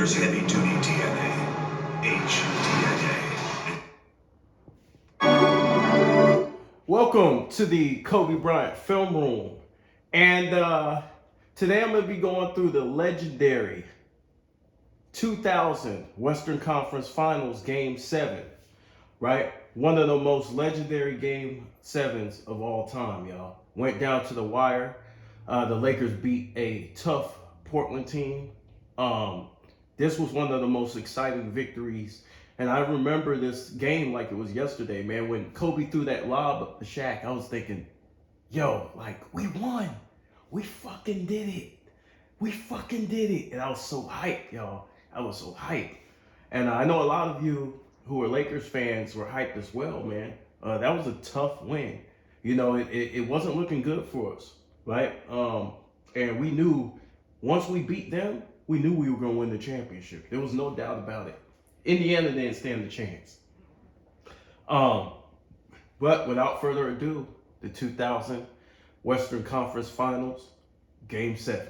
There's heavy-duty DNA. HDNA. Welcome to the Kobe Bryant Film Room. And today I'm going to be going through the legendary 2000 Western Conference Finals Game 7. Right? One of the most legendary Game 7s of all time, y'all. Went down to the wire. The Lakers beat a tough Portland team. This was one of the most exciting victories. And I remember this game like it was yesterday, man. When Kobe threw that lob up the Shaq, I was thinking, yo, like, we won. We fucking did it. We fucking did it. And I was so hyped, y'all. I was so hyped. And I know a lot of you who are Lakers fans were hyped as well, man. That was a tough win. You know, it wasn't looking good for us, right? And we knew once we beat them, we knew we were going to win the championship. There was no doubt about it. Indiana didn't stand a chance. But without further ado, the 2000 Western Conference Finals, Game 7.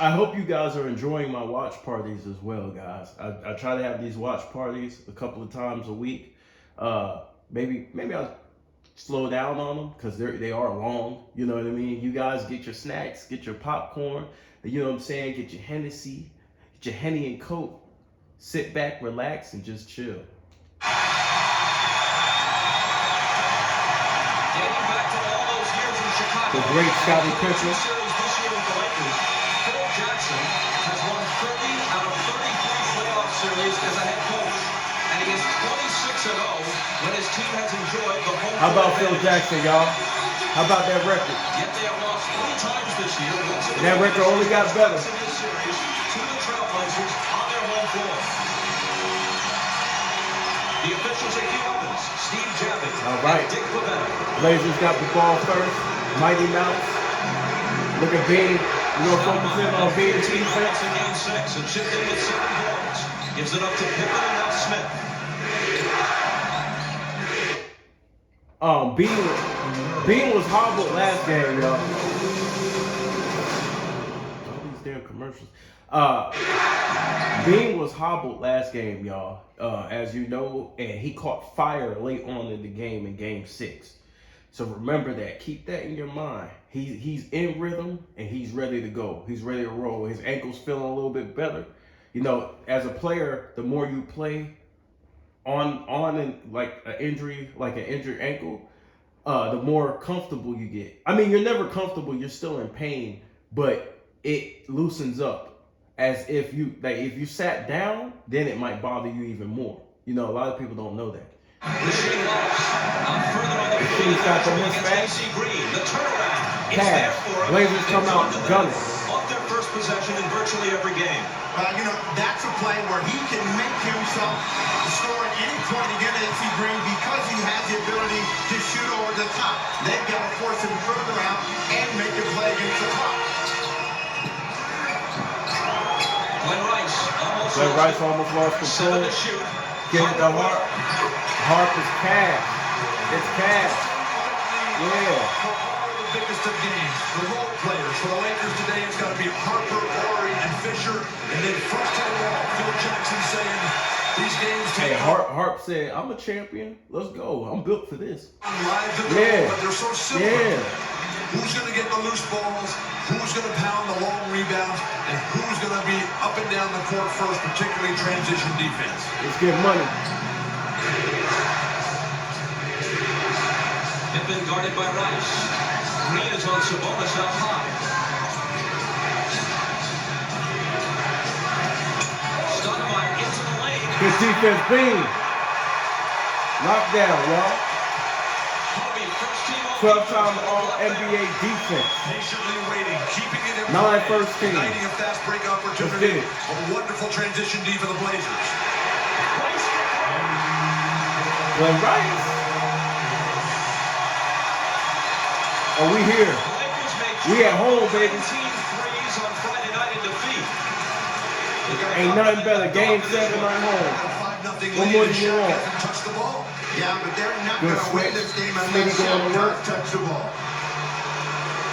I hope you guys are enjoying my watch parties as well, guys. I try to have these watch parties a couple of times a week. Maybe I'll slow down on them because they are long. You know what I mean? You guys get your snacks, get your popcorn. You know what I'm saying? Get your Hennessy, get your Henny and Coke. Sit back, relax, and just chill. Dating back to all those years in Chicago, the great Scottie Pippen. Jackson has won 30 out of 33 playoff series as a head coach, and he is 26-0 when his team has enjoyed the home. How about Phil Jackson, y'all? How about that record? Yet they have lost 3 times this year. And that record only got better. In this series to the Trailblazers on their home floor. The officials are Hugh Evans, Steve Javits, all right. and Dick Pavetta. Blazers got the ball first. Mighty Mouse. Look at Bean. We're going to focus in on Bean's defense. In Game 6 and shifting with 7 points. Gives it up to Pippen and now Smith. Bean was hobbled last game, y'all. All these damn commercials. Bean was hobbled last game, y'all. As you know, and he caught fire late on in the game in Game 6. So remember that. Keep that in your mind. He's in rhythm and he's ready to go. He's ready to roll. His ankle's feeling a little bit better. You know, as a player, the more you play on an injured ankle, the more comfortable you get. I mean, you're never comfortable. You're still in pain, but it loosens up. As if you sat down, then it might bother you even more. You know, a lot of people don't know that. Machine loss. Further on the Machine's got the mismatch. The turnaround. Cash. Blazers come out gunning. Off their first possession in virtually every game. You know, that's a play where he can make himself score at any point against AC Green because he has the ability to shoot over the top. They've got to force him further out and make a play against the clock. Glenn Rice almost lost control. 7 to shoot. Get it to Harp. Harp is Cash. It's Cash. Yeah. Biggest of games, the role players for the Lakers today, it's got to be Harper, Horry, and Fisher, and then first to the wall, Phil Jackson saying these games take. Hey, Harp said, "I'm a champion. Let's go. I'm built for this." Live to the ball, but they're so simple. Yeah. Who's going to get the loose balls? Who's going to pound the long rebounds? And who's going to be up and down the court first, particularly transition defense? Let's get money. Pippen guarded by Rice. Green is on Sabonis out high. Stoudemire into the lane. Good defense, Bean. Lockdown, y'all. 12-time All-NBA defense. Patiently waiting, keeping it in 9 first team. Igniting a fast break opportunity. A wonderful transition D for the Blazers. Glenn Rice. Are we here? We at home, baby. Threes on Friday night in defeat. The Ain't nothing better. Game 7 at home. What more do you want? Touch the ball. Yeah, but they're not Good going to win switch. this game Smitty unless going to Shaq work. touch the ball.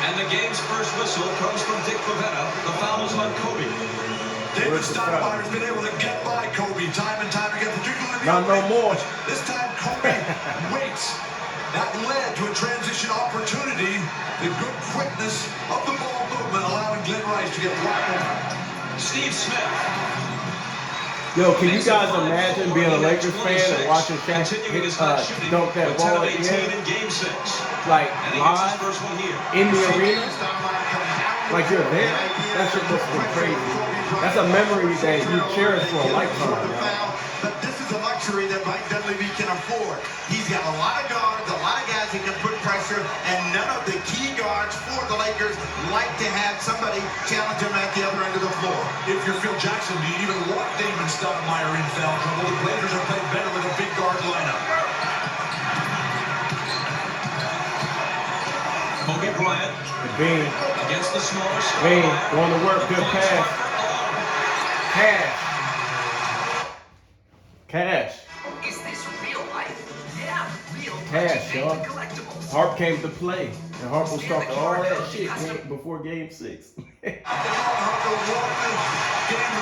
And the game's first whistle comes from Dick Pavetta. The foul is on Kobe. David Where's the Stoudemire's been able to get by Kobe time and time again, particularly Not no more. This time Kobe waits. That led to a transition opportunity. The good quickness of the ball movement allowing Glenn Rice to get wide open. Steve Smith. Yo, can you guys imagine being a Lakers fan and watching Shaq dunk that ball at the end? In game 6. Like, And he gets his live first one here. in the arena? Like you're there? That shit must have been crazy. That's a memory that you cherish for a lifetime, yo. But this is a luxury that Mike Dunleavy can afford. He's got a lot of guards, a lot of guys that can put pressure, and none of the key guards for the Lakers like to have somebody challenge them at the other end of the floor. If you're Phil Jackson, do you even want Damon Stoudemire in foul trouble? The Blazers are playing better with a big guard lineup. Kobe Bryant Bean, against the smaller Bean, Stoudemire. going to work, good pass. Cash. Cash. Is this real life? Yeah, real Cash, y'all. collectibles. Harp came to play. And Harp was talking all that shit before game 6. Ron Harper won game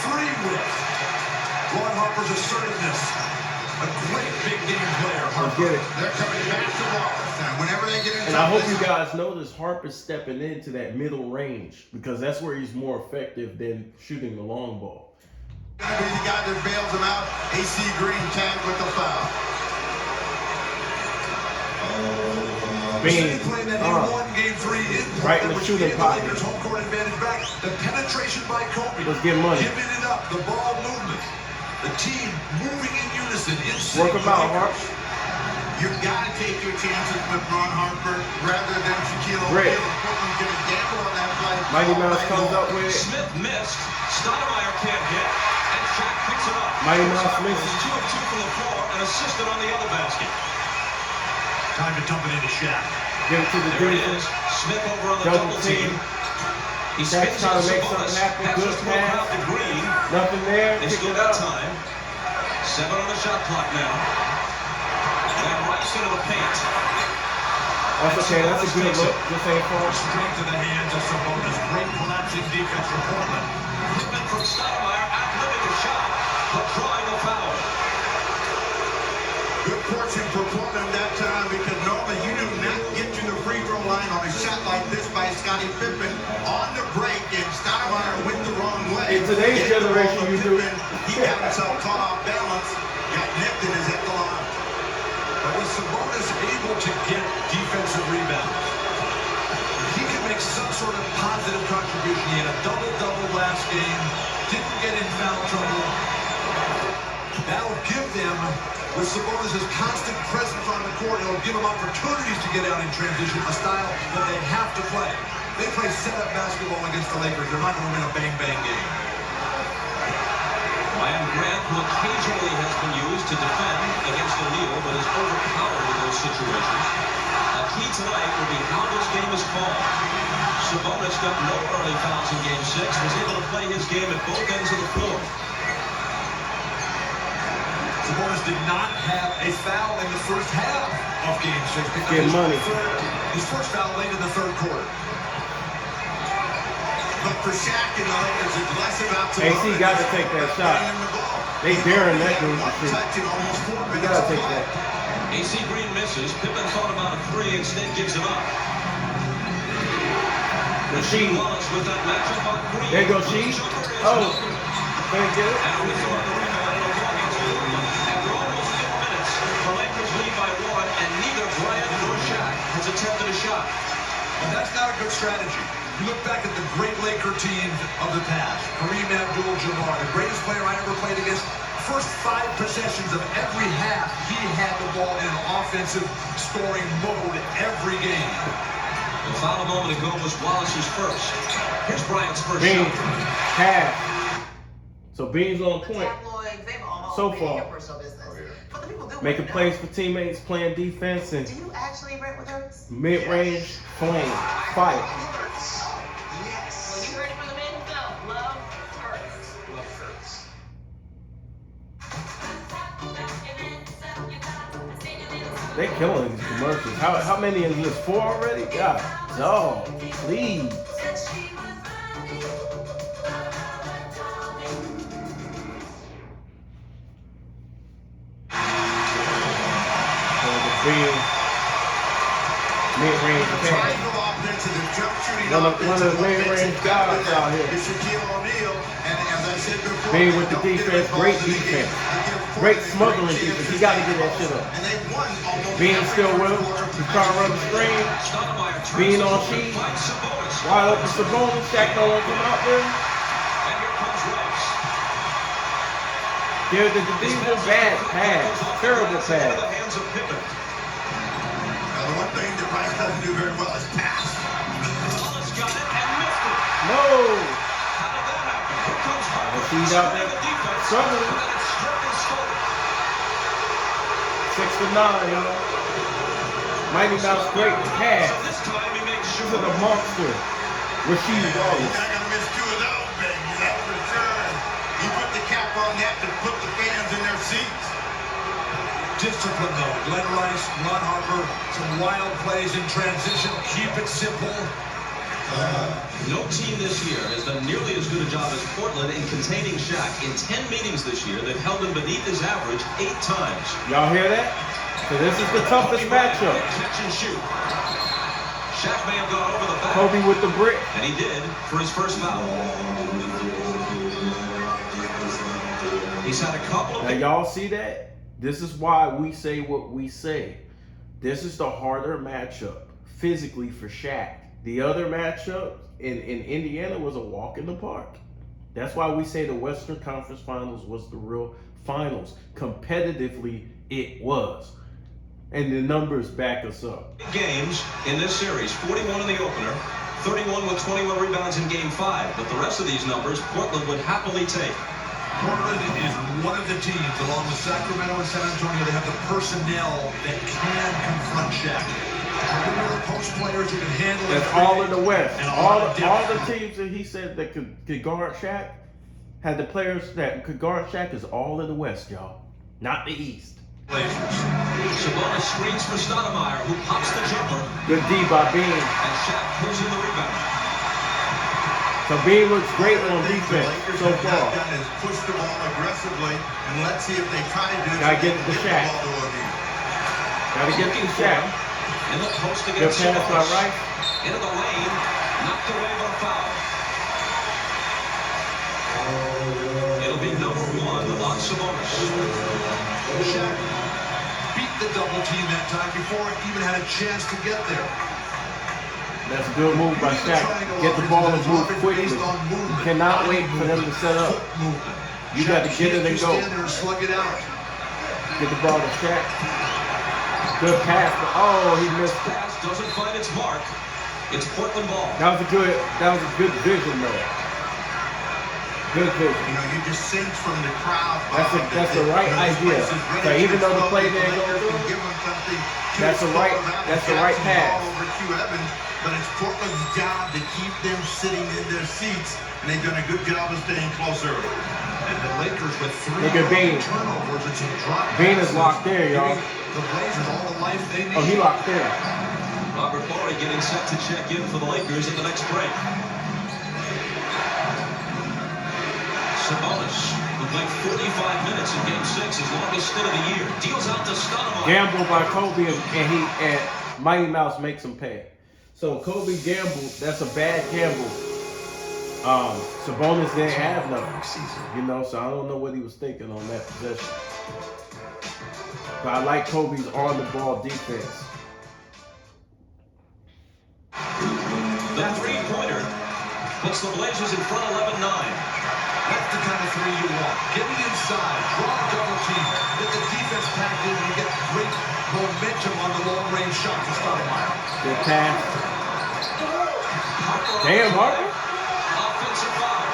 3 with Ron Harper's assertiveness. A great big game player, Let's Harper. get it. They're coming back to ball. And whenever they get into And I hope this- you guys notice Harp is stepping into that middle range because that's where he's more effective than shooting the long ball. Gonna be the guy that bails him out. AC Green tagged with the foul. Bean, Playing that he won game 3 in right in the which shooting gave pocket. The Lakers home court advantage back. The penetration by Kobe. Let's get money. Giving it up. The ball movement. The team moving in unison. In Work him out, Harp. You've got to take your chances with Ron Harper rather than Shaquille Great. O'Neal. Portland's going to gamble on that play. Mighty all Mouse night comes long. up with it. Smith missed. Stoudemire can't hit. And Shaq picks it up. Mighty Mouse Stoudemire misses. was 2 of 2 from the floor and assisted on the other basket. Time to dump it into Shaq. Give it to the There it dude. is. Smith over on the Double double team. team. He Shaq's spins trying it to make Sabonis. something happen. Passes Good to pass. the Green. Nothing there. They Pick still it got up. time. 7 on the shot clock now. And Rice into the paint. That's okay. That's a good look. This ain't far. Straight to the hands of Sabonis. Great collapsing defense from Portland. Pippen from Stoudemire, outliving the shot, but drawing the foul. Good fortune for Portland that time because normally you do not get to the free throw line on a shot like this by Scottie Pippen on the break, and Stoudemire went the wrong way. In today's Gave the ball generation, to you do. Pippen. He got himself caught off balance, got nipped and is at the line. But was Sabonis able to get defensive rebounds? He can make some sort of positive contribution. He had a double-double last game. Didn't get in foul trouble. That'll give them, with Sabonis' constant presence on the court, it'll give them opportunities to get out in transition, a style that they have to play. They play set-up basketball against the Lakers. They're not going to win a bang-bang game. Ryan Grant, who occasionally has been used to defend against O'Neal, but is overpowered in those situations. A key tonight will be how this game is called. Sabonis got no early fouls in Game 6, was able to play his game at both ends of the floor. Sabonis did not have a foul in the first half of Game 6. Get money. His first foul late in the third quarter. But for Shaq and the Lakers, it's less about AC got to take that shot. They daring that dude to shoot. You gotta take that. AC Green misses. Pippen thought about a 3, instead gives it up. Rasheed Wallace with that matchup on Green. There goes she. Oh, couldn't get it. And we thought the rebound and a walking to. After almost 8 minutes, the Lakers lead by 1, and neither Bryant nor Shaq has attempted a shot. And that's not a good strategy. You look back at the great Laker teams of the past. Kareem Abdul-Jabbar, the greatest player I ever played against. First 5 possessions of every half, he had the ball in an offensive scoring mode every game. The foul a moment ago was Wallace's first. Here's Bryant's first Bean, shot. cash. So Bean's on point. Tabloids, they've all So been far. in your personal business. But the people do Making want to plays know, for teammates, playing defense, and do you actually rent with Hurts? mid-range flame. Fight. Yes. Well, you heard it from the man himself. Love Hurts. They killing these commercials. How many is this? 4 already? God, dog, please. Mid-range attack. Triangle offense is a jump shooting One of offense. the mid-range guys out here. It's Shaquille O'Neal, and as I said before, Being with the they don't get defense, involved great in the game. defense. They give Great Portland smuggling great defense. chances He got to to get that shit up. And they won almost Bean every still with him. quarter. He's trying to run the screen. Stoudemire turns Bean it on over, sheet. finds Sabonis. Wide open Sabonis. Shaq don't want to come out there. And here comes Rice. Give the defense bad pass. Terrible Into the pass. hands of Pippen. Now, the one thing that Rice doesn't do very well is pass. Wallace got it and missed it. No. How did that happen? Here comes Harper. He's out there The defense. struggling. And then it's stripped and stolen. 6 to 9, y'all. Mighty Mouse great pass. So this time he makes This sure. is a monster. Rasheed He's Wallace. not going to miss two of those, baby. That's for sure. He put the cap on that to put the fans in their seats. Discipline though. Glenn Rice, Ron Harper, some wild plays in transition. Keep it simple. No team this year has done nearly as good a job as Portland in containing Shaq. In 10 meetings this year, they've held him beneath his average 8 times. Y'all hear that? So this is the toughest matchup. Catch and shoot. Shaq may have gone over the back. Kobe with the brick. And he did for his first foul. He's had a couple Now of... y'all see that? This is why we say what we say. This is the harder matchup physically for Shaq. The other matchup in Indiana was a walk in the park. That's why we say the Western Conference Finals was the real finals. Competitively, it was. And the numbers back us up. Games in this series, 41 in the opener, 31 with 21 rebounds in Game 5. But the rest of these numbers, Portland would happily take. Portland is one of the teams, along with Sacramento and San Antonio, that have the personnel that can confront Shaq. The post players who can handle it. That's all in the West. And All of the teams that he said that could guard Shaq had the players that could guard Shaq is all in the West, y'all. Not the East. Blazers. Sabonis screens for Stoudemire, who pops the jumper, Good D by Bean. and Shaq pulls in the rebound. So Bean looks great on The defense Lakers so have far. not done is push the ball aggressively, and let's see if they try to do it. Gotta get it to Shaq. the ball to O'Neal. Gotta get to Shaq. In the post Good against pass by Sabonis. Rice. Into the lane, knocked away by foul. It'll be number 1 on Sabonis. Shaq beat the double team that time before it even had a chance to get there. That's a good move by Shaq. Get the ball and move quickly. You cannot wait for them to set up. You got to get it and go. Stand there and slug it out. Get the ball to Shaq. Good pass. Oh, he missed it. Pass doesn't find its mark. It's Portland ball. That was a good vision though. Good vision. You know, you just sense from the crowd. That's the right idea. So even though the play didn't go through, that's the right pass. Over Q Evans, but it's Portland's job to keep them sitting in their seats, and they've done a good job of staying close early. And the Lakers with 3 Look at Bean. turnovers and some drop Bean is passes, locked there, y'all. giving the Blazers all the life they need. Oh, he locked there. Robert Morey getting set to check in for the Lakers in the next break. Sabonis would play 45 minutes in Game 6, his longest stint of the year. Deals out to Stoudemire. Gamble by Kobe and Mighty Mouse makes him pay. So Kobe gambled. That's a bad gamble. Sabonis didn't have nothing, you know. So I don't know what he was thinking on that possession. But I like Kobe's on-the-ball defense. The three-pointer puts the Blazers in front 11-9. That's the kind of three you want. Get it inside, draw a double team, get the defense packed in, and you get great momentum on the long-range shot to Stoudemire. Good pass. Damn, Harper. Offensive foul.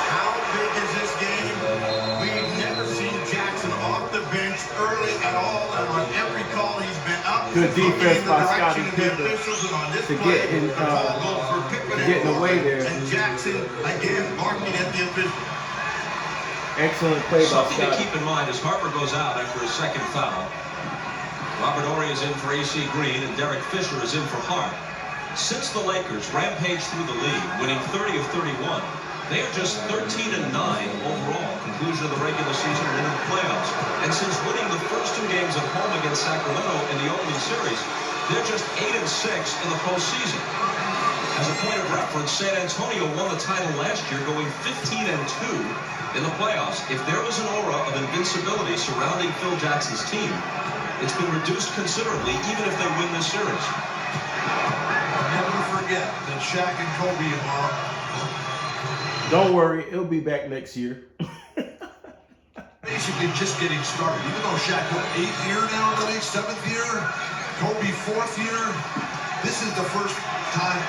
How big is this game? We've never seen Jackson off the bench early at all, and on every call he's been up. Good defense by Scottie Pippen to getting away there. And Jackson again barking at the official. Excellent play by Something to Scotty. keep in mind as Harper goes out after his second foul. Robert Horry is in for AC Green, and Derek Fisher is in for Hart. Since the Lakers rampaged through the league, winning 30 of 31, they are just 13-9 overall, conclusion of the regular season and into the playoffs. And since winning the first 2 games at home against Sacramento in the opening series, they're just 8-6 in the postseason. As a point of reference, San Antonio won the title last year, going 15-2 in the playoffs. If there was an aura of invincibility surrounding Phil Jackson's team, it's been reduced considerably, even if they win this series. Never forget that Shaq and Kobe are... Don't worry, it'll be back next year. basically just getting started. Even though Shaq, what, 8th year now in the league, 7th year? Kobe, 4th year? This is the first time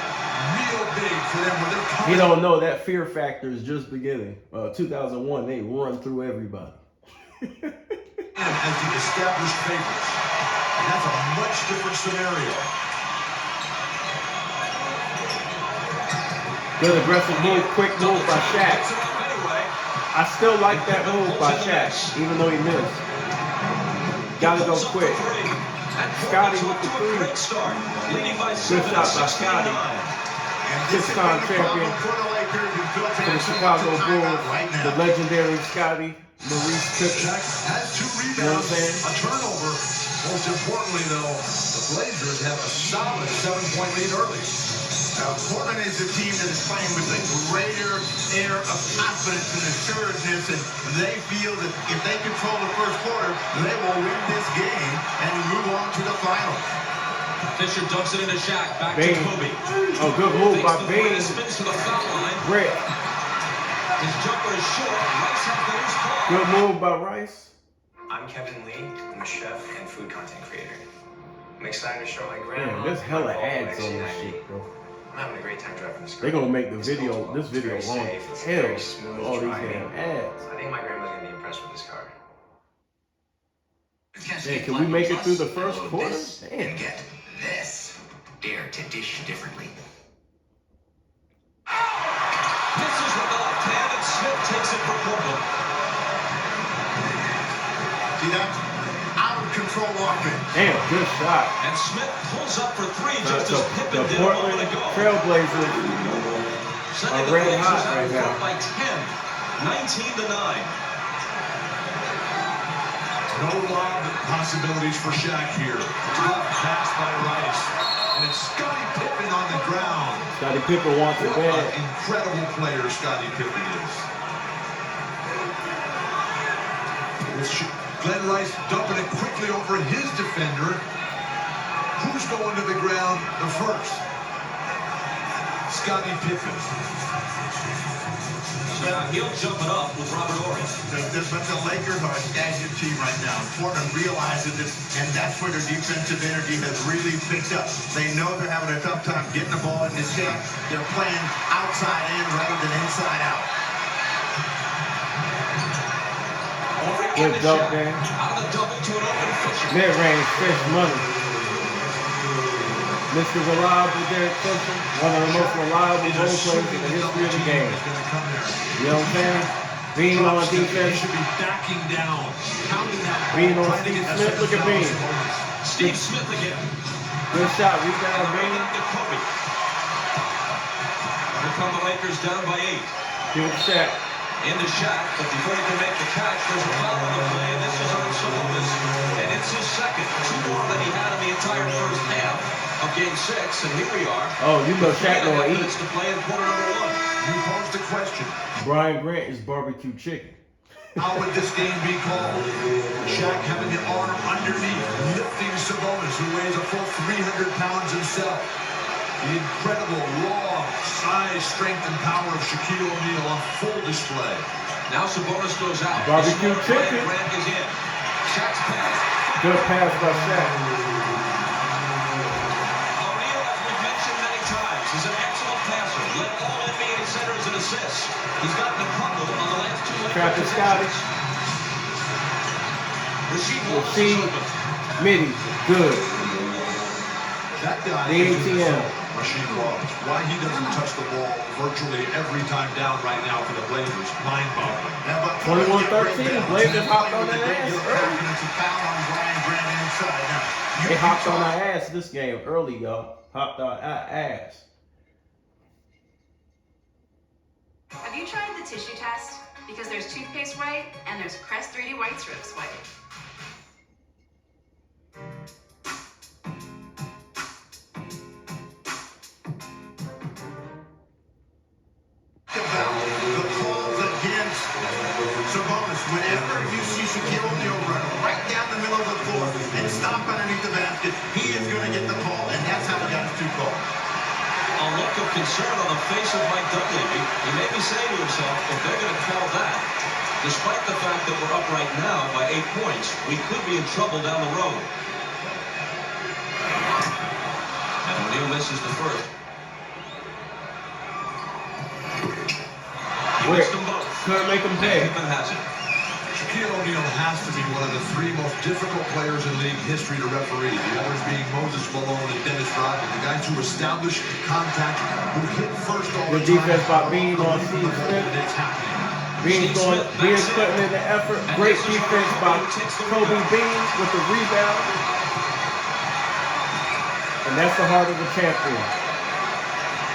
real big for them where they're coming. You don't know, that fear factor is just beginning. 2001, they run through everybody. As the established favorites. And that's a much different scenario. Good aggressive move, quick move by Shaq. I still like that move by Shaq, even though he missed. Gotta go quick. Scotty with the 3. Good shot by Scotty. 6-time champion for the Chicago Bulls, the legendary Scotty Maurice Pippen. Shaq has 2 rebounds, a turnover. Most importantly, though, the Blazers have a solid 7-point lead early. Portland is a team that is playing with a greater air of confidence and assuredness, and they feel that if they control the first quarter, they will win this game and move on to the finals. Fisher dumps it into Shaq, back Bain. to Kobe. Oh, good move by Bain. Spins to the foul line. Great. His jumper is short. Rice has the loose ball. Good move by Rice. I'm Kevin Lee. I'm a chef and food content creator. I'm excited to show my grandma. Man, there's hella all the ads on this XC90. shit, bro. I'm having a great time driving this car. They're gonna make the It's video, comfortable, this it's video very long safe, as it's hell very with smooth all these driving. damn ads. I think my grandma's gonna be impressed with this car. Man, can we make it through the first quarter? Damn. And get this. Dare to dish differently. Misses with the left hand, and Smith takes it for Portland. See that? Out of control offense. Damn, good shot. And Smith pulls up for 3 just The as Pippen did a Portland moment ago. Trailblazers Sending are the red Blazers hot out right in front now. by 10, 19-9. No lob possibilities for Shaq here. Tough pass by Rice. And it's Scottie Pippen on the ground. Scottie Pippen wants it What bad. an incredible player Scottie Pippen is. Glenn Rice dumping it quickly over his defender. Who's going to the ground the first? Scottie Pippen. He'll jump it up with Robert Horry. But the Lakers are a stagnant team right now. Portland realizes it, and that's where their defensive energy has really picked up. They know they're having a tough time getting the ball in the shape. They're playing outside in rather than inside out. Good dunk, man. Out of the double to an open Fisher. Mid-range, fish money. Mr. Reliable Derek Fisher, one of the most reliable role players in the history of the game. You know what I'm saying? Being on He defense, should be backing down, counting that ball, Being on trying to Steve get Smith, look at seven Bean. fouls. Steve Smith again. good shot, rebound, Bain. To Kobe. Here come the Lakers down by 8. Give it to Shaq. Into Shaq, but before he can make the catch, there's a foul on the play, and this is on Sabonis. And it's his second, 2 more than he had in the entire first half of Game 6, and here we are. Oh, you know Shaq gonna 3.5 eat. minutes to play in quarter number 1. You posed the question. Brian Grant is barbecue chicken. How would this game be called? Shaq having the arm underneath, lifting Sabonis, who weighs a full 300 pounds himself. The incredible raw size, strength, and power of Shaquille O'Neal on full display. Now Sabonis goes out. Barbecue The small chicken. Grant is in. Shaq's pass. Good pass by Shaq. O'Neal, as we've mentioned many times, is an excellent passer. Led all NBA centers in assists. He's gotten a couple on the last 2 Travis Scotty. Rasheed Wallace is Rasheed. open. Midi, good. That guy The is ATM. in Rasheed Wallace. Why he doesn't touch the ball virtually every time down right now for the Blazers, mind-boggling. Now, but 21-13, Blazers hopped on their ass early. They hopped on our ass this game early, y'all. Hopped on our ass. Have you tried the tissue test? Because there's toothpaste white and there's Crest 3D White Strips white. The calls against Sabonis. Whenever you see Shaquille O'Neal run right down the middle of the floor and stop underneath the basket, he is going to get the call, and that's how he got his 2 calls. A look of concern on the face of Mike Dunleavy. He may be saying to himself, if they're going to call that, despite the fact that we're up right now by 8 points, we could be in trouble down the road. And O'Neal misses the first. He missed them both. Couldn't make them pay. Pippen has it. Shaquille O'Neal has to be one of the 3 most difficult players in league history to referee. The others being Moses Malone and Dennis Rodman, the guys who establish contact, who hit first all the time. defense by Bean on Steve Smith. It's happening. Bean's putting in the effort. Great defense by Kobe Bean with the rebound. And that's the heart of the champion.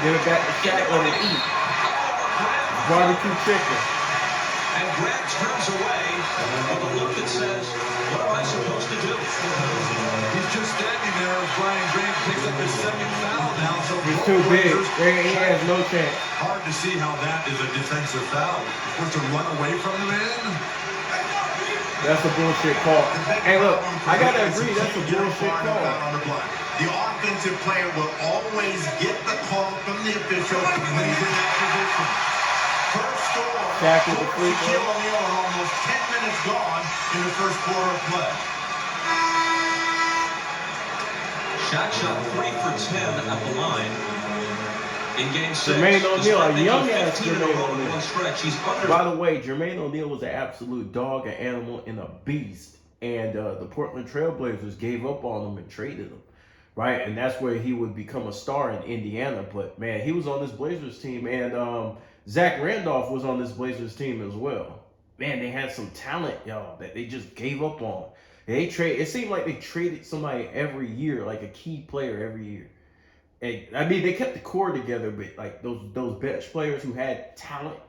Give it back to Shaq, let it eat. Barbecue chicken. And Grant turns away with a look that says, what am I supposed to do? He's just standing there as Brian Grant picks up his 2nd foul now. So He's too big. He has no chance. Hard to see how that is a defensive foul. You're supposed to run away from the man. That's a bullshit call. Hey, look, I gotta agree, that's a bullshit call. The offensive player will always get the call from the official when he's in that position. First score. Shaq with the free throw. Shaquille O'Neal are almost 10 minutes gone in the first quarter of play. Shaq shot 3 for 10 at the line in game 6. Jermaine O'Neal, a young ass 15 in a Jermaine row in O'Neal. one stretch. He's under. By the way, Jermaine O'Neal was an absolute dog, an animal, and a beast. And the Portland Trailblazers gave up on him and traded him. Right? And that's where he would become a star in Indiana. But, man, he was on this Blazers team. And Zach Randolph was on this Blazers team as well. Man, they had some talent, y'all, that they just gave up on. It seemed like they traded somebody every year, like a key player every year. And, I mean, they kept the core together, but like those bench players who had talent,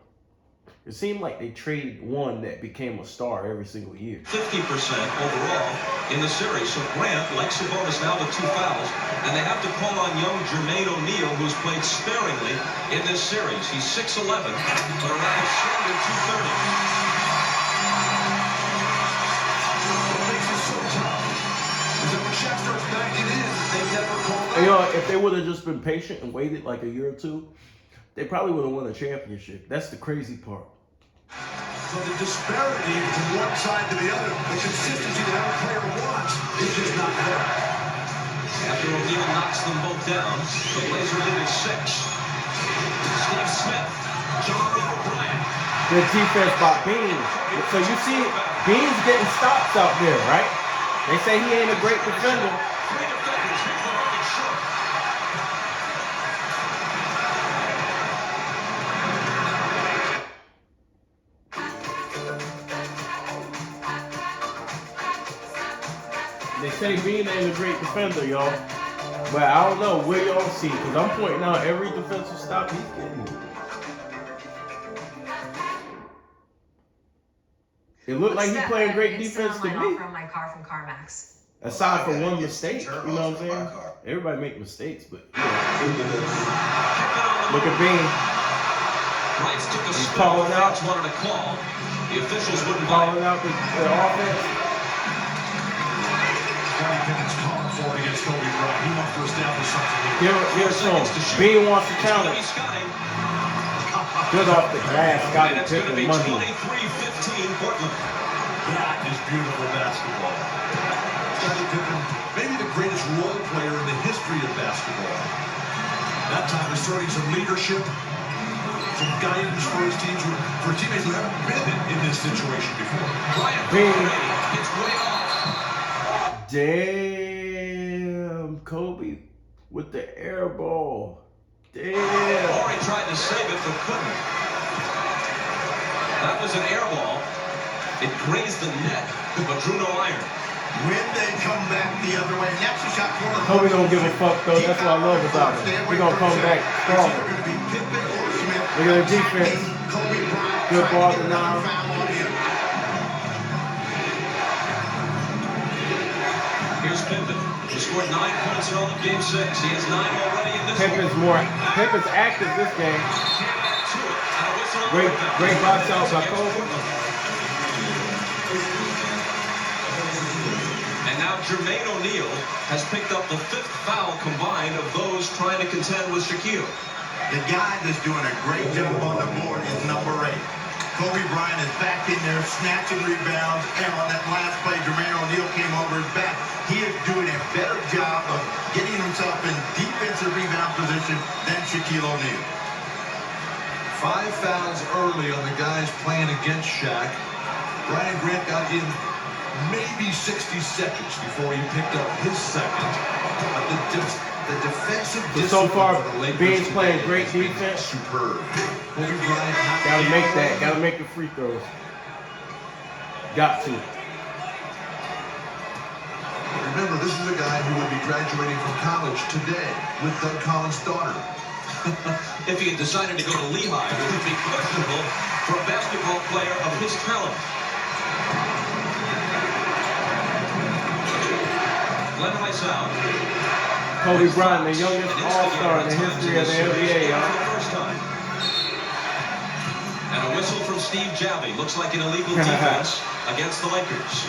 it seemed like they traded one that became a star every single year. 50% overall in the series. So Grant, like Sabonis, now with 2 fouls. And they have to call on young Jermaine O'Neal, who's played sparingly in this series. He's 6'11", but around a standard 230. What makes it so tough is that when Shaq starts backing in, they never call that. You know, if they would have just been patient and waited like a year or two, they probably would have won a championship. That's the crazy part. So the disparity from one side to the other, the consistency that every player wants, is just not there. After O'Neal knocks them both down, the Blazers lead is 6. Steve Smith, John O'Brien. Good defense by Bean. So you see, Bean's getting stops out there, right? They say he ain't a great defender. 3 defenders, here's the hook and short. They say Bean ain't a great defender, y'all. But I don't know where y'all see, because I'm pointing out every defensive stop he's getting. It looked like he playing great defense to me. From my car from CarMax. Aside from one mistake, you know what I'm saying? Everybody make mistakes, but you know. Look at Bean. Rights took a He's spin. calling out. Fans wanted a call. The officials wouldn't buy Calling it. out the offense. Scottie Pippen's calling for it against Kobe Bryant. He wants to establish something. Give it to him. Bean wants to challenge. Good off the glass. Got And it. it's going to be Pippen money. 23-15 Portland. That is beautiful basketball. Scottie Pippen, maybe the greatest role player in the history of basketball. That time asserting some leadership, some guidance for his teams, for teammates who haven't been in this situation before. Bryant Bean. gets way off. Damn, Kobe with the air ball. Damn. Horry tried to save it, but couldn't. That was an air ball. It grazed the net, but drew no iron. When they come back the other way, and that's a shot for the Kobe don't give a fuck though. That's what I love about him. He gonna come back stronger. Look at the defense. Good ball denial. Here's Pippen. He scored 9 points in all of Game 6. He has 9 already in this one. Pippin's active this game. Great box out by Kobe. And now Jermaine O'Neal has picked up the 5th foul combined of those trying to contend with Shaquille. The guy that's doing a great job on the board is number 8. Kobe Bryant is back in there snatching rebounds, and on that last play, Jermaine O'Neal came over his back. He is doing a better job of getting himself in defensive rebound position than Shaquille O'Neal. 5 fouls early on the guys playing against Shaq. Brian Grant got in maybe 60 seconds before he picked up his second. But the defensive discipline So far, for the Lakers Bean's playing today great has been defense. Superb. Kobe Bryant Gotta make that. Gotta make the free throws. Got to. Remember, this is a guy who would be graduating from college today with Doug Collins' daughter. If he had decided to go to Lehigh, it would be questionable for a basketball player of his talent. Glenn Rice out. Kobe Bryant, the youngest all-star in the history of the NBA, y'all. And a whistle from Steve Javie. Looks like an illegal defense against the Lakers.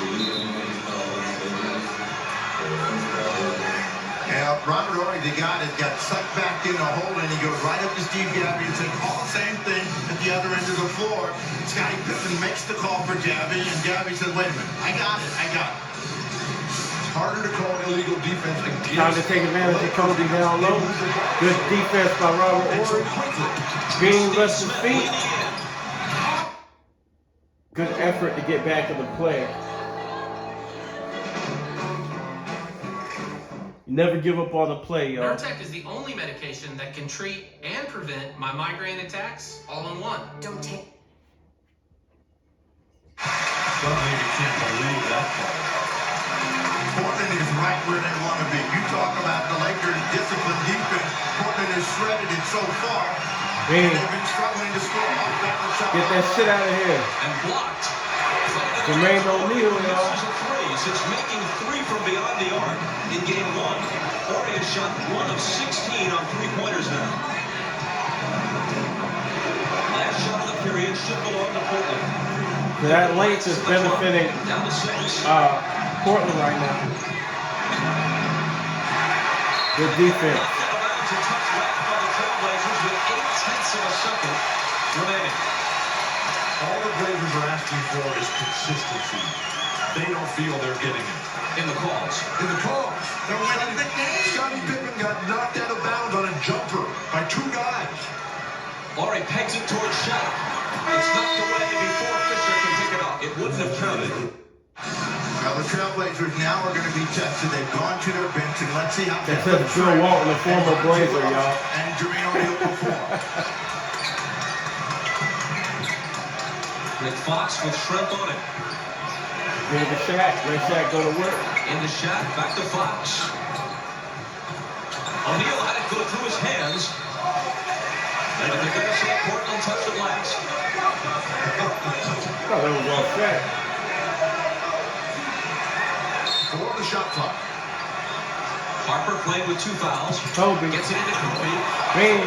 Yeah, Robert Horry, the guy that got sucked back in the hole, and he goes right up to Steve Javie and said all the same thing at the other end of the floor. Scottie Pippen makes the call for Javie, and Javie says, wait a minute, I got it. It's harder to call illegal defense against. Trying to take advantage of Kobe down low. Good defense by Robert Horry. Bean left his feet. Good effort to get back to the play. You never give up on the play, y'all. Nurtec is the only medication that can treat and prevent my migraine attacks all in one. Don't take. Some maybe can't believe that part. Portland is right where they want to be. You talk about the Lakers' disciplined defense. Portland has shredded it so far. Bean, They've been struggling to score offensive shots. get that shit out of here. And blocked. Jermaine O'Neal, y'all. Since making 3 from beyond the arc in Game 1. Horry has shot 1 of 16 on 3-pointers now. Last shot of the period should belong to Portland. That length is benefiting Down to 6. Portland right now. Good defense. About to touch left by the Trailblazers with 0.8 of a second remaining. All the Blazers are asking for is consistency. They don't feel they're getting it. In the calls. They're winning the game. Scottie Pippen got knocked out of bounds on a jumper by 2 guys. Horry pegs it towards Shaq. It's knocked away before Fisher can pick it up. It wouldn't have counted. Well, the Trailblazers now are going to be tested. They've gone to their bench, and let's see how That's Bill Walton, the former Blazer, y'all. and Jermaine O'Neal perform. With Fox with Shrimp on it. Give it to Shaq. Let Shaq go to work. Into Shaq, back to Fox. O'Neal had it go through his hands. And the defense of Portland touched it last. Oh, that was off Shaq. For the shot clock. Harper playing with 2 fouls. Kobe. Gets it into Kobe. Bean.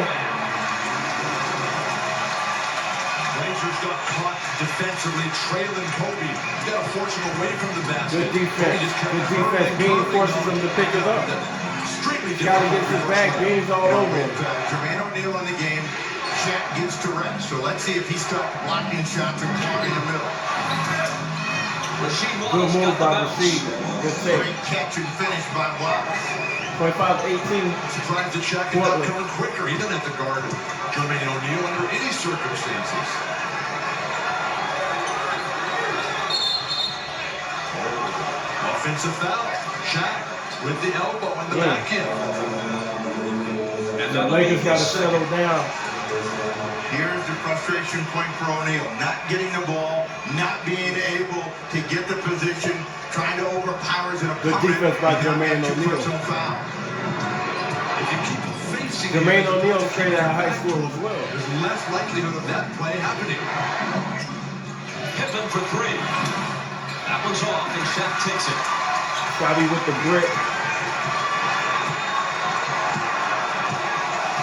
Blazers got caught defensively trailing Kobe. He's got to force him away from the basket. Good defense. Good defense. Bean forces him to pick it up. Extremely Gotta get his back. Bean's all over him. Jermaine O'Neal in the game. Shaq gets to rest. So let's see if he starts blocking shots and clogging the middle. Good move by Rasheed. Good save. Great catch and finish by Wallace. 25-18. Surprised that Shaq is not coming quicker. He doesn't have to guard Jermaine O'Neal under any circumstances. Offensive foul. Shaq with the elbow in the back end. And The Lakers got to settle down. Here's the frustration point for O'Neal. Not getting the position, trying to overpower his opponent. Good defense by Jermaine O'Neal. If you keep facing Jermaine him, O'Neal straight out of high school as well. there's less likelihood of that play happening. Pippen for three. That one's off, and Shaq takes it. Scotty with the brick.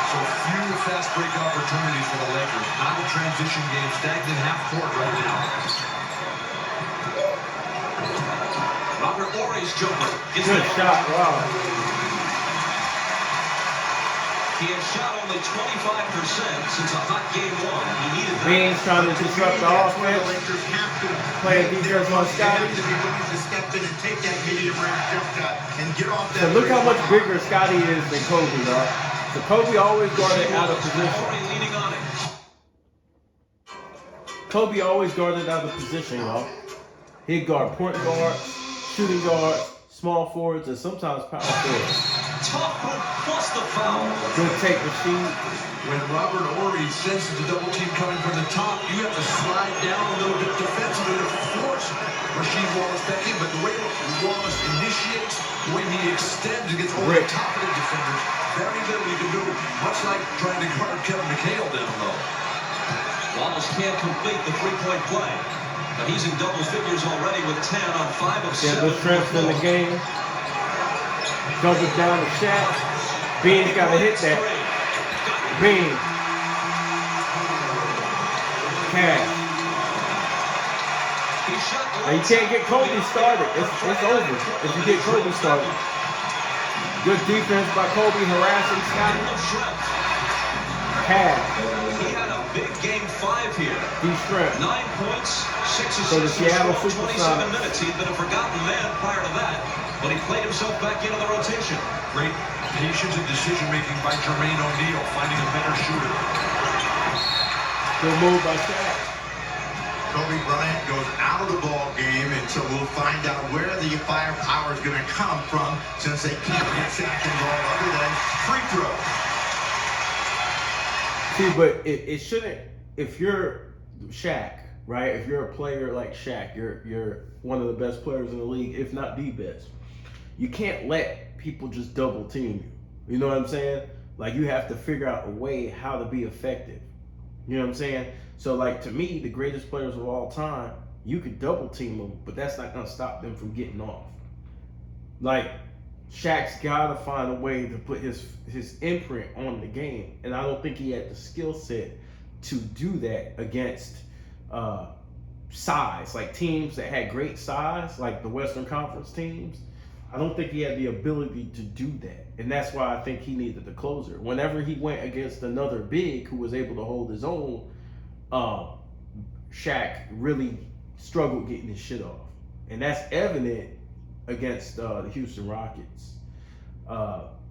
So few fast break opportunities for the Lakers. Not a transition game, stagnant half court right now. Robert Ory's jumper. Good shot, wow. He has shot only 25% since a hot game one. He needed that. Beans trying to disrupt the offense. Lakers have to Playing defense on They have Scotty. to be willing to step in and take that medium-range jump shot and get off that. So look how much bigger Scotty is than Kobe, y'all. So Kobe always guarded out of position. Ory leaning on it. Kobe always guarded out of position, y'all. He'd guard point guards, shooting guards, small forwards, and sometimes power forwards. Tough hook plus the foul. Good take machine. When Robert Ory senses the double team coming from the top, you have to slide down a little bit defensively to force Rasheed Wallace back in. But the way Wallace initiates, the way he extends and gets over the top of the defenders, very little you can do. Much like trying to guard Kevin McHale down low. Wallace can't complete the three-point play, but he's in double figures already with 10 on 5 of 7. Yeah, good strength in the game. Dump it down to Shaq. Beans got to hit that. Beans. Cash. Now you can't get Kobe started. It's over if you get Kobe started. Good defense by Kobe harassing Scotty. Cash. He had a big game 5 here. He's strength. 9 points, 6 So the assists, Seattle 27 Supersonics. minutes. He'd been a forgotten man prior to that, but he played himself back into the rotation. Great patience and decision-making by Jermaine O'Neal, finding a better shooter. Good move by Shaq. Kobe Bryant goes out of the ball game, and so we'll find out where the firepower is going to come from, since they can't get Shaq involved other than free throws. See, but it shouldn't. If you're Shaq, right? If you're a player like Shaq, you're one of the best players in the league, if not the best. You can't let people just double team you. You know what I'm saying? Like, you have to figure out a way how to be effective. You know what I'm saying? So, like, to me, the greatest players of all time, you could double team them, but that's not gonna stop them from getting off. Like, Shaq's gotta find a way to put his imprint on the game, and I don't think he had the skill set to do that against size, like teams that had great size, like the Western Conference teams. I don't think he had the ability to do that, and that's why I think he needed the closer. Whenever he went against another big who was able to hold his own, Shaq really struggled getting his shit off, and that's evident against the Houston Rockets,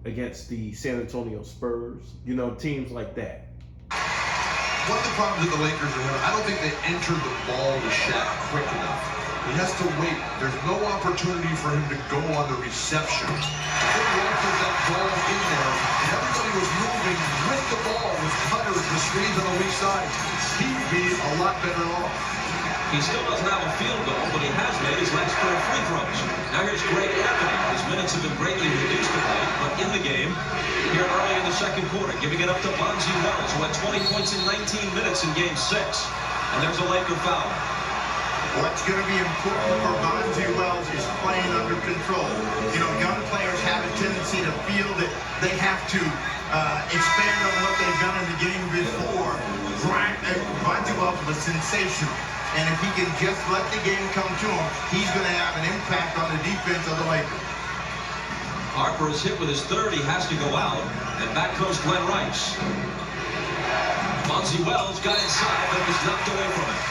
against the San Antonio Spurs, you know, teams like that. One of the problems that the Lakers are having, I don't think they enter the ball to Shaq quick enough. He has to wait. There's no opportunity for him to go on the reception. They wanted that ball in there, and everybody was moving with the ball with cutters, the screens on the weak side. He'd be a lot better off. He still doesn't have a field goal, but he has made his last 4 free throws. Now here's Greg Anthony. His minutes have been greatly reduced of late, but in the game here early in the second quarter, giving it up to Bonzi Wells, who had 20 points in 19 minutes in Game 6. And there's a Laker foul. What's going to be important for Bonzi Wells is playing under control. You know, young players have a tendency to feel that they have to expand on what they've done in the game before. Bonzi Wells was sensational. And if he can just let the game come to him, he's going to have an impact on the defense of the Lakers. Harper is hit with his third. He has to go out. And back goes Glenn Rice. Bonzi Wells got inside, but was knocked away from it.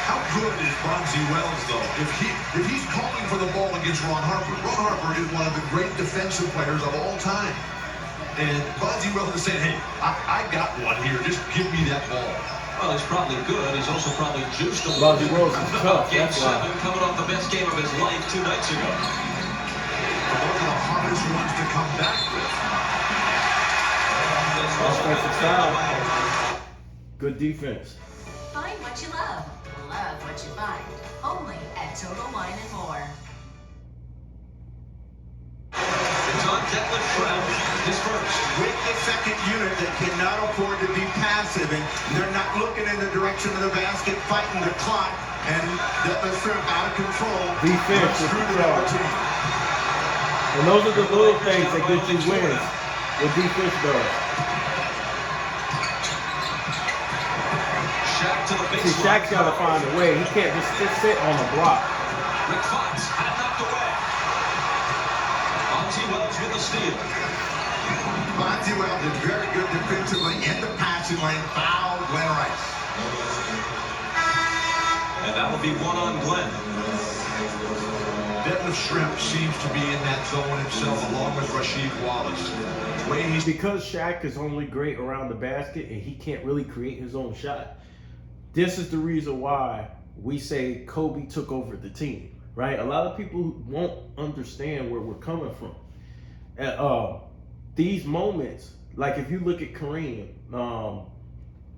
How good is Bonzi Wells, though? If he's calling for the ball against Ron Harper is one of the great defensive players of all time. And Bonzi Wells is saying, hey, I got one here. Just give me that ball. Well, he's probably good. He's also probably juiced a little Bonzi bit. Wells is tough. Game That's why. 7, coming off the best game of his life 2 nights ago. But those are the hardest ones to come back with. Offensive foul. Good defense. Find what you love. love what you find. Only at Total Wine & More. It's on Detlef Schrempf, his first. With the second unit, they cannot afford to be passive, and they're not looking in the direction of the basket, fighting the clock, and Detlef Schrempf out of control. Defense with through the the double team. And those are the little things that get you wins. What defense does. Shaq to the baseline. See, Shaq's got to find a way. He can't just sit on the block. Rick Fox had it knocked away. Bonzi Wells with the steal. Bonzi Wells is very good defensively in the passing lane. Foul Glenn Rice. And that will be one on Glenn. Detlef Schrempf seems to be in that zone himself, along with Rasheed Wallace. The way he's Because Shaq is only great around the basket and he can't really create his own shot. This is the reason why we say Kobe took over the team, right? A lot of people won't understand where we're coming from. These moments, like if you look at Kareem,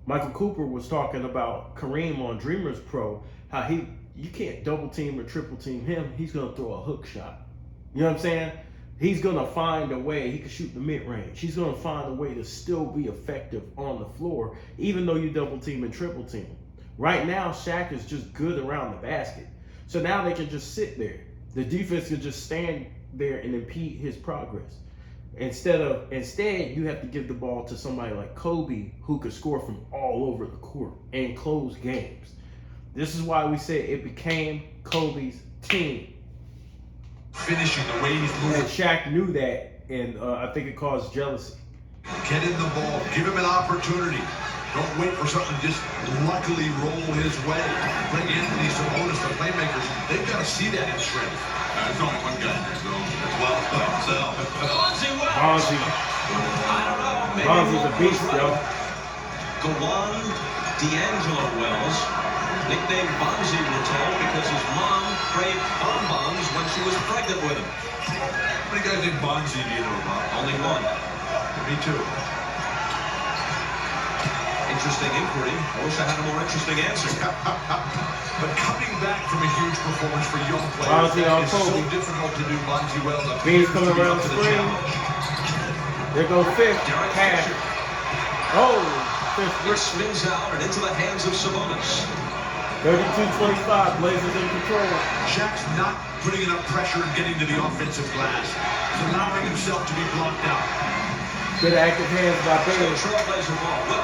Michael Cooper was talking about Kareem on Dreamers Pro, how you can't double team or triple team him. He's going to throw a hook shot. You know what I'm saying? He's going to find a way. He can shoot the mid-range. He's going to find a way to still be effective on the floor, even though you double team and triple team. Right now, Shaq is just good around the basket. So now they can just sit there. The defense can just stand there and impede his progress. Instead, you have to give the ball to somebody like Kobe, who could score from all over the court and close games. This is why we say it became Kobe's team. finishing, the way he's moving. And Shaq knew that, and I think it caused jealousy. Get in the ball. Give him an opportunity. Don't wait for something to just luckily roll his way. Bring Anthony Sabonis, the playmakers. They've got to see that in Schrempf. There's only one guy in there, so that's Wells by himself. Bonzi. Bonzi's a beast, yo. Gawan D'Angelo Wells, nicknamed Bonzi, we're told, because his mom craved bonbons when she was pregnant with him. How many guys named Bonzi do you know about? Only one. Me too. Interesting inquiry. I wish I had a more interesting answer. But coming back from a huge performance for young players Bonzi is so Kobe. difficult to do. Bonzi Wells Beans appears to coming be around up the to the screen. challenge. There goes Fifth. Cash. Oh, Fifth. It spins out and into the hands of Sabonis. 32-25. Blazers in control. Shaq's not putting enough pressure and getting to the offensive glass. He's allowing himself to be blocked out. Good active hands by So Baines. Trailblazer ball. Well,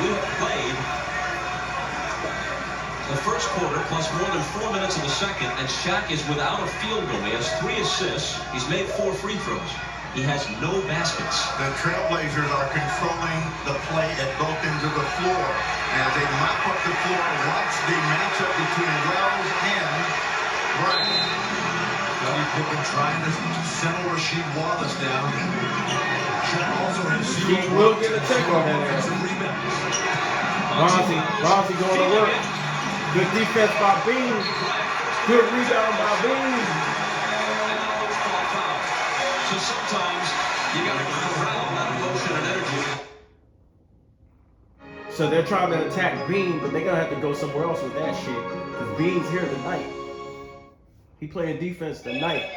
we have played the first quarter plus more than 4 minutes of the second, and Shaq is without a field goal. He has 3 assists. He's made 4 free throws. He has no baskets. The Trailblazers are controlling the play at both ends of the floor. As they mop up the floor, watch the matchup between Wells and Bryant. Scottie Pippen trying to settle Rasheed Wallace down. Shaq also has He will get a check on that. offensive rebounds. Bonzi going to work. Good defense by Beans. Good rebound by Beans. So sometimes you got to corral that emotion and energy. So they're trying to attack Bean, but they're going to have to go somewhere else with that shit. Because Bean's here tonight. He playing defense tonight.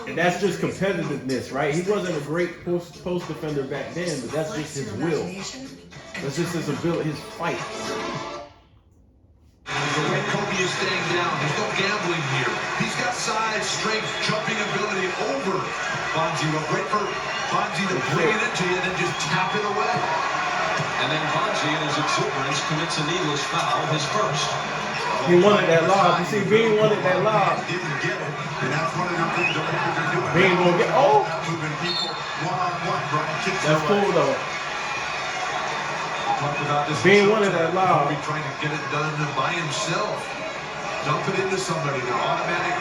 And that's just competitiveness, right? He wasn't a great post defender back then, but that's just his will. That's just his ability, his fight. The way Kobe is staying down, there's no gambling here. He's got size, strength, jumping ability over Bonzi. Wait for Bonzi to bring it into you and then just tap it away. And then Bonzi, in his exuberance, commits a needless foul, his first. He wanted that lob. You see, Bean wanted that lob. Didn't get it. And that's one of the things the Lakers are doing. Bean gonna get, oh! Moving people one-on-one, Brian kicks That's it cool away. though. Talked about this. Bean wanted that lob. Kobe trying to get it done by himself. Dump it into somebody. They're automatic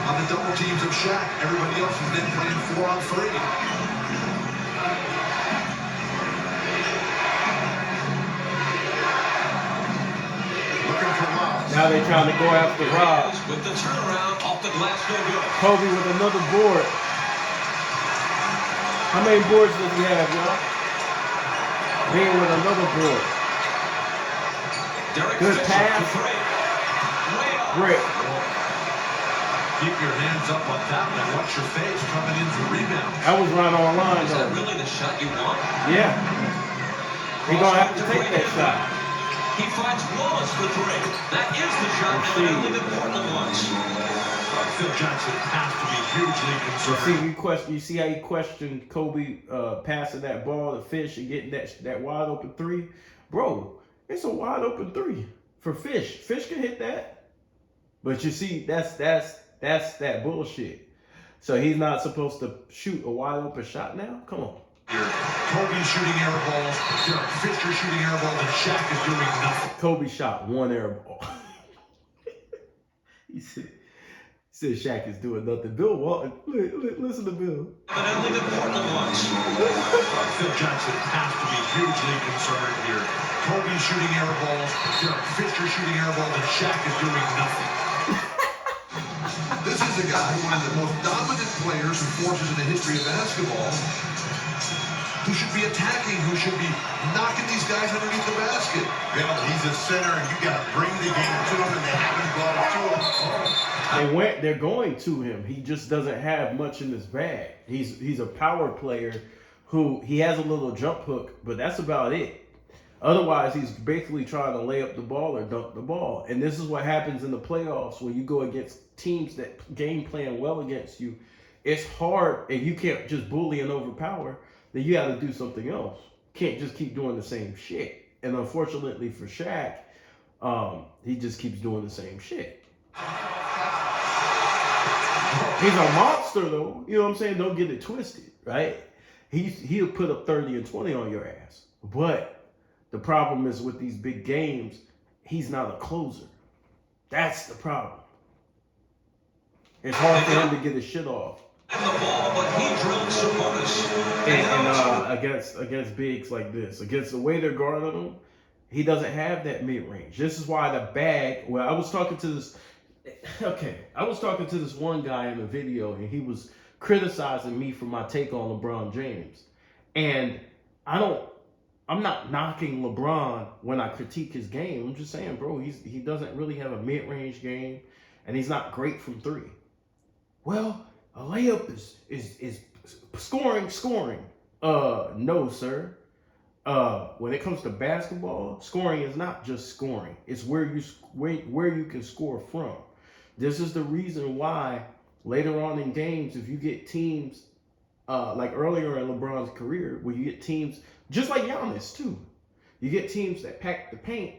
on the double teams of Shaq. Everybody else is then playing 4-on-3. Looking for Wells. Now they're trying to go after Rob. With the turnaround off the glass, no good. Kobe with another board. How many boards does he have, y'all? Bean with another board. Derek Good Fisher pass. to Drake. Way off. Brick. Keep your hands up on that one and watch your face coming in for rebounds. That was right on line, Is that though. really the shot you want? Yeah. He's going to have to take that shot. He finds Wallace for three. That is the shot evidently that Portland wants. Phil Johnson has to be hugely concerned. You see how he questioned Kobe passing that ball to Fish and getting that wide open three? Bro, it's a wide open three for Fish. Fish can hit that. But you see, that's that bullshit. So he's not supposed to shoot a wide open shot now? Come on. Kobe shooting air balls, Derek Fisher shooting air balls, and Shaq is doing nothing. Kobe shot one air ball. he said Shaq is doing nothing. Bill Walton, listen to Bill. Evidently that Portland wants. Phil Johnson has to be hugely concerned here. Kobe shooting air balls, Derek Fisher shooting air balls, and Shaq is doing nothing. This is a guy, one of the most dominant players and forces in the history of basketball, who should be attacking, who should be knocking these guys underneath the basket. Bill, he's a center, and you got to bring the game to him, and they haven't brought it to him. They're going to him. He just doesn't have much in his bag. He's a power player who he has a little jump hook, but that's about it. Otherwise, he's basically trying to lay up the ball or dunk the ball. And this is what happens in the playoffs when you go against teams that game plan well against you. It's hard, and you can't just bully and overpower. Then you got to do something else. Can't just keep doing the same shit. And unfortunately for Shaq, he just keeps doing the same shit. He's a monster, though. You know what I'm saying? Don't get it twisted, right? He'll put up 30 and 20 on your ass. But the problem is with these big games, he's not a closer. That's the problem. It's hard for him to get his shit off. The ball, but he drilled Sabonis. And against bigs like this, against the way they're guarding him, he doesn't have that mid-range. This is why the bag. Well, I was talking to this one guy in the video, and he was criticizing me for my take on LeBron James. And I'm not knocking LeBron when I critique his game. I'm just saying, bro, he doesn't really have a mid-range game, and he's not great from three. Well, a layup is scoring. No, sir. When it comes to basketball, scoring is not just scoring. It's where you can score from. This is the reason why later on in games, if you get teams like earlier in LeBron's career, where you get teams just like Giannis too, you get teams that pack the paint.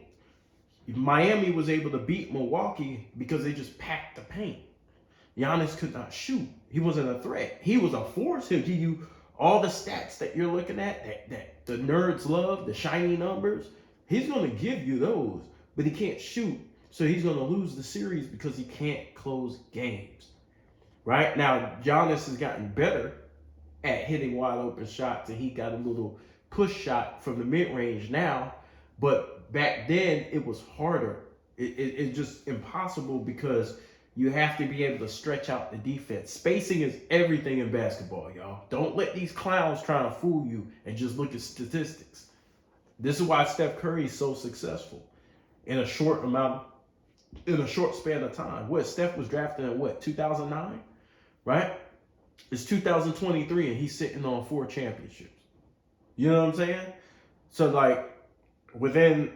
Miami was able to beat Milwaukee because they just packed the paint. Giannis could not shoot. He wasn't a threat. He was a force. He'll give you all the stats that you're looking at, that the nerds love, the shiny numbers. He's going to give you those, but he can't shoot. So he's going to lose the series because he can't close games. Right? Now, Giannis has gotten better at hitting wide open shots, and he got a little push shot from the mid-range now. But back then, it was harder. It's just impossible because you have to be able to stretch out the defense. Spacing is everything in basketball, y'all. Don't let these clowns try to fool you and just look at statistics. This is why Steph Curry is so successful in a short span of time. Steph was drafted in 2009, right? It's 2023 and he's sitting on 4 championships. You know what I'm saying? So like within